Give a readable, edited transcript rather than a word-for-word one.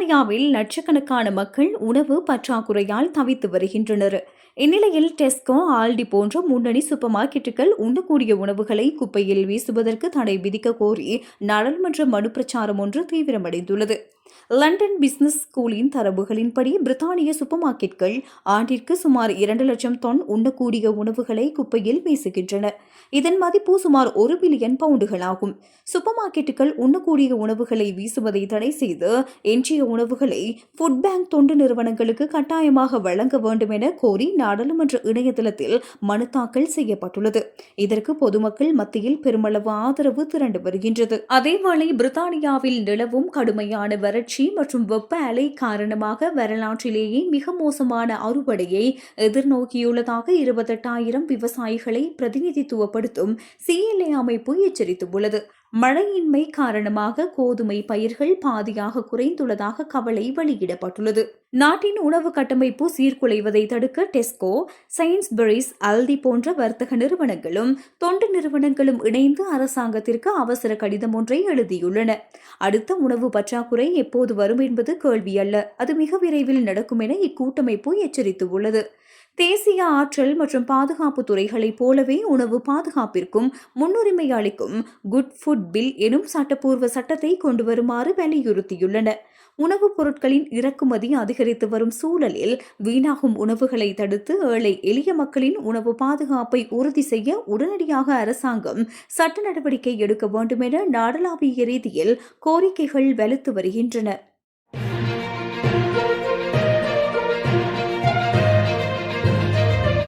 பிரித்தானியாவில் லட்சக்கணக்கான மக்கள் உணவு பற்றாக்குறையால் தவித்து வருகின்றனர். இந்நிலையில் டெஸ்கோ, ஆல்டி போன்ற முன்னணி சூப்பர் மார்க்கெட்டுகள் உண்ணக்கூடிய உணவுகளை குப்பையில் வீசுவதற்கு தடை விதிக்க கோரி நாடாளுமன்ற மனு பிரச்சாரம் ஒன்று தீவிரமடைந்துள்ளது. லண்டன் பிசினஸ் ஸ்கூலின் தரவுகளின்படி பிரித்தானிய சூப்பர் மார்க்கெட்டுகள் ஆண்டிற்கு சுமார் 2 லட்சம் தொன் உண்ணக்கூடிய உணவுகளை குப்பையில் வீசுகின்றன. இதன் மதிப்பு சுமார் 1 பில்லியன் பவுண்டுகளாகும். சூப்பர் மார்க்கெட்டுகள் உண்ணக்கூடிய உணவுகளை வீசுவதை தடை செய்து எஞ்சிய உணவுகளை ஃபுட் பேங்க் தொண்டு நிறுவனங்களுக்கு கட்டாயமாக வழங்க வேண்டும் என கோரி நாடாளுமன்ற இணையதளத்தில் மனு தாக்கல் செய்யப்பட்டுள்ளது. இதற்கு பொதுமக்கள் மத்தியில் பெருமளவு ஆதரவு திரண்டு வருகின்றது. அதேவேளை பிரித்தானியாவில் நிலவும் கடுமையான வறட்சி மற்றும் வெப்ப அலை காரணமாக வரலாற்றிலேயே மிக மோசமான அறுவடையை எதிர்நோக்கியுள்ளதாக 28,000 விவசாயிகளை பிரதிநிதித்துவப்படுத்தும் CLA அமைப்பு எச்சரித்துள்ளது. மழையின்மை காரணமாக கோதுமை பயிர்கள் பாதியாக குறைந்துள்ளதாக கவலை வெளியிடப்பட்டுள்ளது. நாட்டின் உணவு கட்டமைப்பு சீர்குலைவதை தடுக்க டெஸ்கோ, சைன்ஸ்பரிஸ், அல்டி போன்ற வர்த்தக நிறுவனங்களும் தொண்டு நிறுவனங்களும் இணைந்து அரசாங்கத்திற்கு அவசர கடிதம் ஒன்றை எழுதியுள்ளன. அடுத்த உணவு பற்றாக்குறை எப்போது வரும் என்பது கேள்வி அல்ல, அது மிக விரைவில் நடக்கும் என இக்கூட்டமைப்பு எச்சரித்துள்ளது. தேசிய ஆற்றல் மற்றும் பாதுகாப்பு துறைகளைப் போலவே உணவு பாதுகாப்பிற்கும் முன்னுரிமை அளிக்கும் குட் ஃபுட் பில் எனும் சட்டப்பூர்வ சட்டத்தை கொண்டு வருமாறு வலியுறுத்தியுள்ளன. உணவுப் பொருட்களின் இறக்குமதி அதிகரித்து வரும் சூழலில் வீணாகும் உணவுகளை தடுத்து ஏழை எளிய மக்களின் உணவு பாதுகாப்பை உறுதி செய்ய உடனடியாக அரசாங்கம் சட்ட நடவடிக்கை எடுக்க வேண்டும் என நாடளாவிய ரீதியில் கோரிக்கைகள் வலுத்து வருகின்றன.